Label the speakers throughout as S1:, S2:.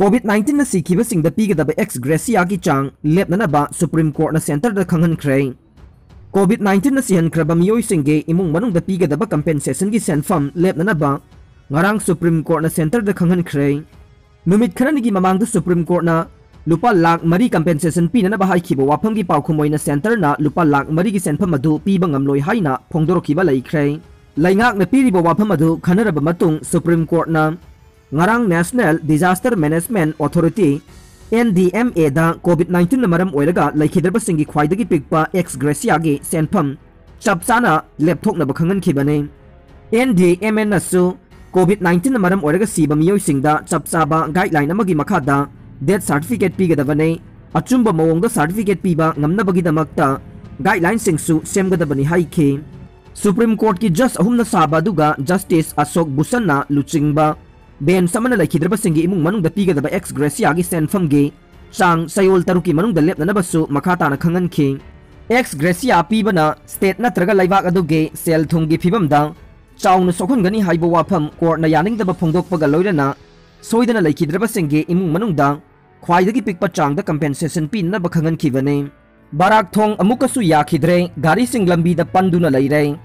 S1: COVID-19 सीखिबसिंगदा पीगदब x gratia की चांग लेपननबा supreme court न centre the खंगनख्रे COVID-19 सिहनख्रब मियोइसिंगे इमुंग मनुंगदा पीगदब compensation की सेंफम लेपननबा ngarang सुप्रीम कोर्ट न सेंटर द खंगनख्रे नुमित खरनिगी ममांग सुप्रीम कोर्ट न लुपा लाख मरी कंपेंसेशन पीननबा हाइखिबो वाफम की पाउखुमोइन सेंटर न लुपा लाख मरी की सेंफम अदु पीबा ngamloi हाइना फोंगदोरखिबा लैख्रे लैंगाक न पीरिबो वाफम अदु खनरब मतुंग सुप्रीम कोर्ट न ngarang National Disaster Management Authority NDMA da COVID-19 na maram oiraga laikhidraba singi khwaidagi pikpa ex gratia gi senpham chapchana lepthok na bakhangan khibane NDMA na su COVID-19 na maram oiraga siba miyoi singda chapchaba guideline amagi makhada death certificate pigadabane achumba mawongda certificate piba ngamnabagi damakta guideline singsu semgadabani haikhe Supreme Court ki just ahumna saba duga Justice Ashok Bhushan na luchingba Ben samana laikhidraba singi imung manungda pigadaba ex gratia gi senfam gi chang sayol taruki manungda lepnanaba su makhata na khangan khi ex gratia pibana state natraga laibak aduge sel thungi phibamda chawna sokhungani haibo wafam court na yaningdaba phongdokpaga loirana soidana laikhidraba singi imung manungda khwaidagi pikpa changda compensation pinna ba khangan khibane barak thong amukasu yakhidre gari sing lambi da panduna laire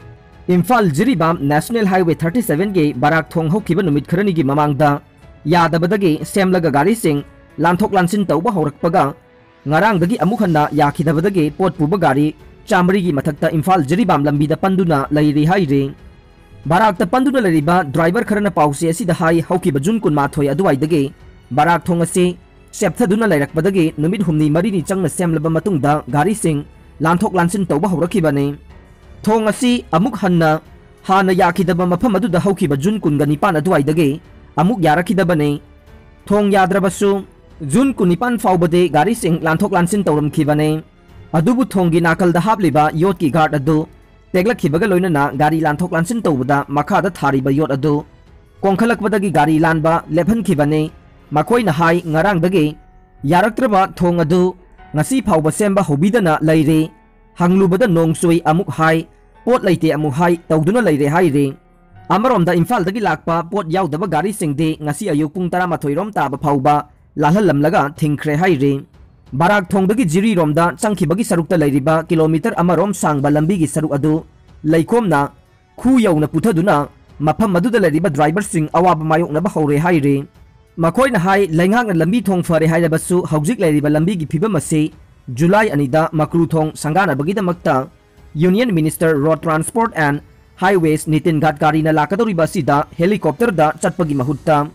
S1: Imphal Jiribam National Highway 37 ge barak thong hokiba numit kharani gi mamangda yadabadagi semlaga gari sing lanthok lansin tawba horakpaga ngarang dagi amukhanna yakhidabadagi pot puba gari chamri gi mathakta Imphal Jiribam lambi da panduna lairi haire barak ta panduna lariba driver kharana pause asida hai hokiba jun kun mathoi aduai dagi barak thong ase septhaduna lairakpadagi numit humni mari ni changna semlaba matungda gari sing lanthok lansin tawba horakibane thong asi amuk hanna hana yakhidaba mafam adu da haukiba jun kungani pan aduaidage amuk yarakidabane thong yadrabasu jun kunipan faubade gari sing lanthok lansin tawram khibane adubu thongi nakal da habliba yot ki guard adu tegla khibaga loinana gari lanthok lansin tawbada makha da thariba yot adu kongkhalakbadagi gari lanba lephan khibane makoi na hai ngarang dage yaraktraba thong adu ngasi fauba semba hobidana laire hanglubada nongsui amuk hai pot laite amuk hai tawduna laire haire amarom da Imphal dagi lakpa pot yaudaba gari singde ngasi ayuk pung 12 rom taba phauba lalhalamlaga thingkhre haire barak thongdagi jiri romda changkhibagi sarukta lairiba kilometer amarom sangba lambi gi saruk adu laikomna khu yauna puthaduna mafam maduda lairiba driver sing awaba mayokna ba hore haire makoina hai laingak na lambi thong fare haidabasu haujik lairiba lambi gi phibam ase July anida Makruthong Sangana Bagidamakta Union Minister Road Transport and Highways Nitin Gadkari na lakadoriba sida helicopter da chatpagi mahutta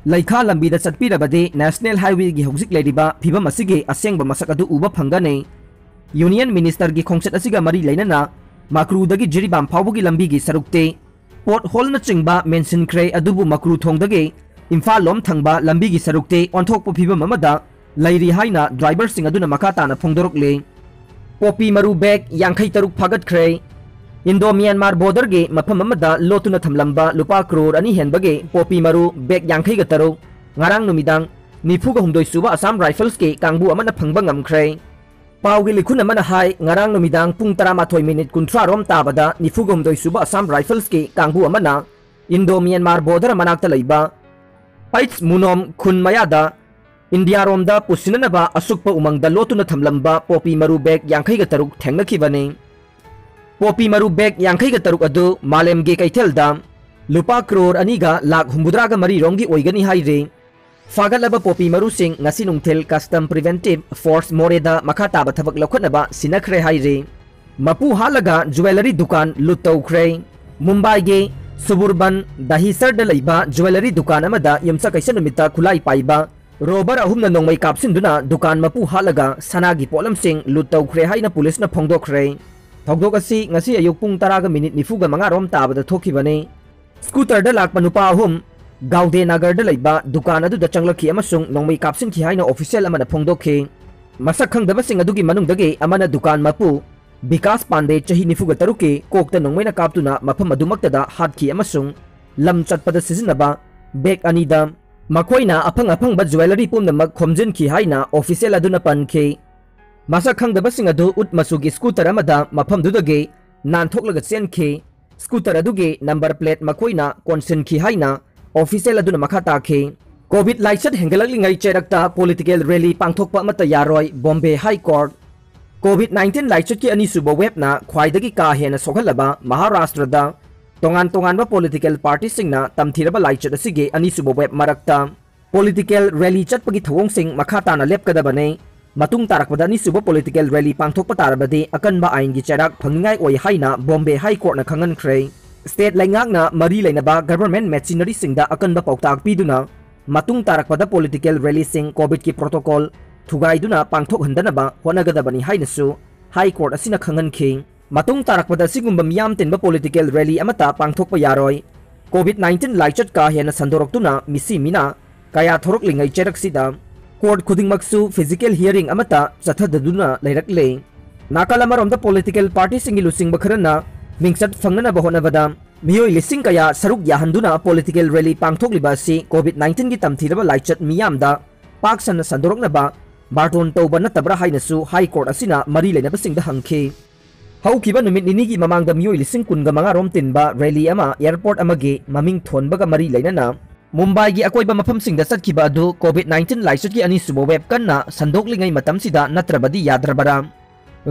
S1: Laikha lambi da chatpirabade National Highway gi hojik leriba phibam asige asengba masakadu uba phangane Union Minister gi khongchat asiga mari leinana Makru dagi jiribam phawbugi lambi gi sarukte pot hole na chingba mention khre adubu Makruthong dagi Imphal lom thangba lambi gi sarukte onthokpu phibam amada lairi haina driver sing aduna makata na phongdorokle popi maru bag yankhai taruk phagat khre Indo Myanmar border ge mafam amada lotuna thamlamba lupa crore ani henbage popi maru bag yankhai ga taruk ngarang numidang nifuga humdoi suba Assam Rifles ke kangbu amana phangba ngamkhre pawgi likhun amana hai ngarang numidang pung 13 minute 13 rom tabada nifuga humdoi suba Assam Rifles ke kangbu amana Indo Myanmar border manakta leiba Paits munom khun mayada India romda pusinanaba asukpa umangda lotuna thamlamba popi maru bag yankhai ga taruk thengnakhibane popi maru bag yankhai ga taruk adu malem ge kaithelda lupa crore aniga lakh humbudra ga mari rongi oigani haire fagalaba popi maru sing ngasi nungthel custom preventive force moreda makhata ba thabak lokhanaba sinakhre haire mapu halaga jewelry dukan lutaukhre Mumbai ge suburban dahisar da leiba jewelry dukan amada yamsa kaisa numita khulai paiba Robar ahumna nongmai kapsinduna dukan mapu halaga sanagi polam sing lutau khre haina police na phongdokre thogdokasi ngasi ayuk pung 10 minute nifuga manga rom tabada thokibane scooter da lakpa nupa ahum Gaude Nagar da leiba dukan adu da changlakhi amasung nongmai kapsin ki haina official amana phongdokhe masak khangdaba sing adugi manung dage amana dukan mapu Vikas Pande chahi nifuga taruke kokta nongmai na kaptuna mafam adumakta da hatkhi amasung lam chatpada sizinaba bag anida Makoina apang ba jewelry pumnamak khomjin ki haina official aduna pankhe masa khangdaba sing adu ut masugi scooter amada mafam dudage nanthoklaga chenkhe scooter aduge number plate makoina konsen ki haina official aduna makha takhe Covid लाइचत हेंगलकलिंगै चेरकता political rally पांथोकपा अमता यारोय Bombay high court Covid 19 लाइचत की अनीसुब वेबना ख्वाइदगी का हेन सोहलबा महाराष्ट्रदा तोंगान तोंगानबा पॉलिटिकल पार्टी सिंगना तमथिरबा लाइचत असिगे अनीसुब वेब मरकता पॉलिटिकल रैली चटपगी थवोंग सिंग मखा ताना लेपकदबने मतुंग तारकपदा अनीसुब पॉलिटिकल रैली पांथोकपा तारबदे अकनबा आइन की चेराक फंगिंगाई ओय हाइना बॉम्बे हाई कोर्ट न खंगनख्रे स्टेट लैंगाकना मरी लेनबा गवर्नमेंट मैचिनरी सिंगदा अकनबा पौताक पीदुना मतुंग तारकपदा पॉलिटिकल रैली सिंग कोविड की प्रोटोकॉल थुगाइदुना पांथोकहंदनबा होनगदबनी हाइनसु हाई कोर्ट असिना खंगनखि मतुंग तारकपदा सिगुंबा मियाम तिनबा पॉलिटिकल रैली अमता पांथोकपा यारोय कोविड 19 लाइचत का हेन संदोरक्तुना मिसी मिना कया थोरकलिंगै चेरकसिदा कोर्ट खुदिंगमक्सु फिजिकल हियरिंग अमता चथददुना लैरकले नाकाल अमरोमदा पॉलिटिकल पार्टी सिंगी लुसिंग बखरना मिंगसत फंगनबा होनबदा मियोय लिसिंग कया सरुक याहंदुना पॉलिटिकल रैली पांथोकलिबा असि कोविड 19 की तमथिरबा लाइचत मियामदा पाकसन संदोरकनबा बार्टोन तौबा नतबरा हाइनसु हाई कोर्ट असिना मरी लेनबसिंगदा हंखे हौकिबा नुमित निनीगी ममांगदा मियोय लिसिंग कुनगा मंगा रोम तिनबा रैली अमा एयरपोर्ट अमगे ममिंग थोनबगा मरी लेनना मुंबई की अकोइबा मफमसिंगदा चटकिबा अदु कोविड 19 लाइचत की अनीसुबो वेब कन्ना संदोकलिंगै मतमसिदा नत्रबदी याद्रबरा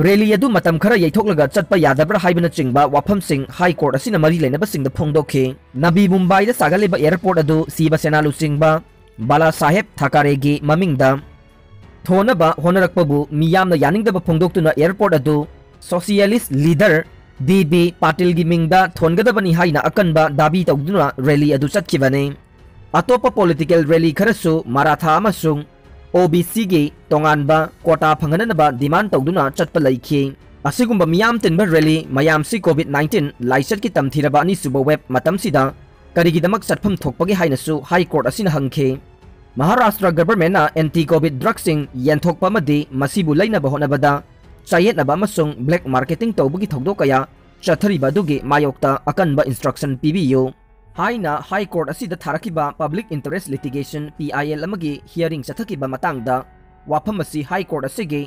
S1: रैली अदु मतम खरा यैथोकलगा चटपा यादबरा हाइबना चिंगबा वाफमसिंग हाई कोर्ट असिना मरी लेनबसिंगदा फोंदोखे नबी मुंबईदा सागलेबा एयरपोर्ट अदु शिवसेना लुचिंगबा बाला साहेब ठाकरेगी ममिंगदा थोनबा होनरकपबु मियामना यानिंगदबा फोंदोक्तुना एयरपोर्ट अदु सोशलिस्ट लीडर डीबी पाटिल की मिंगदा थोनगदबनी हाइना अकनबा दाबी तौदुना रैली अदु चटखिबने अतोपा पॉलिटिकल रैली खरसु मराठा अमसुंग ओबीसी की तोंगानबा कोटा फंगननबा डिमांड तौदुना चटपा लैखि असिगुंबा मियाम तिनबा रैली मयामसि कोविड 19 लाइचत की तमथिरबा अनीसुबा वेब मतमसिदा करिगिदमक चटफम थोकपगे हाइनसु हाई कोर्ट असिना हंखे महाराष्ट्र गवर्नमेंट एंटी कोविड ड्रग्सिंग यंथोकपा मदि मसिबु लैनबा होनबदा चायेतनबा अमसुंग ब्लैक मार्केटिंग तौबगी थौदोक कया चथरिबा दुगी मायोक्ता अकनबा इंस्ट्रक्शन पीबियो हाइना हाई कोर्ट असिदा थारकिबा पब्लिक इंटरेस्ट लिटिगेशन PIL अमगी हियरिंग चथकिबा मतंगदा वाफम असि हाई कोर्ट असिगे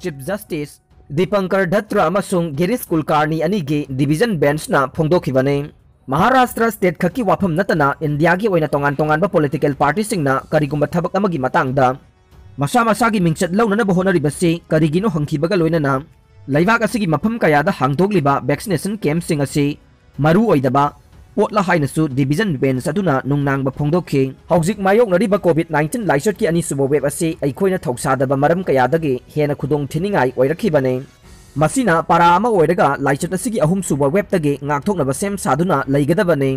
S1: चीफ जस्टिस दीपंकर दत्रा अमसुंग गिरीश कुलकर्णी अनिगे डिवीजन बेंचना फोंदोखिबने महाराष्ट्र स्टेट खकी वाफम नतना इंडिया की ओइना तोंगान तोंगानबा पॉलिटिकल पार्टी सिंगना करिगुंबा थबक अमगी मतंगदा मसा मसागी मिंगचत लौननबा होनरिबसि करिगिनो हंखिबगा लोइनना लैबाक असिगी मफम कयादा हांगदोकलिबा वैक्सीनेशन कैंप सिंग असि मरु ओइदबा पोटला हाइनसु डिवीजन बेंच अदुना नुंगनांगबा फोंदोखे हौजिक मायोकनरिबा कोविड 19 लाइचत की अनीसुबो वेब असि अइखोइना थौसादबा मरम कयादगे हेना खुदोंग थिनिंगाई ओइरखिबने मसीना पारा अमा ओइरगा लाइचत असिगी अहुमसुबा वेबतगे ngaktoknaba सेम सादुना लैगदबने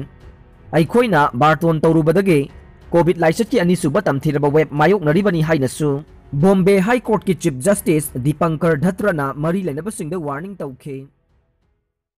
S1: अइखोइना बार्टोन तौरुबदगे कोविड लाइचत की अनीसुबा तमथिरबा वेब मायोकनरिबनी हाइनसु बॉम्बे हाई कोर्ट की चीफ जस्टिस दीपंकर धत्रना मरी लेनबसिंगदा वार्निंग तौखे।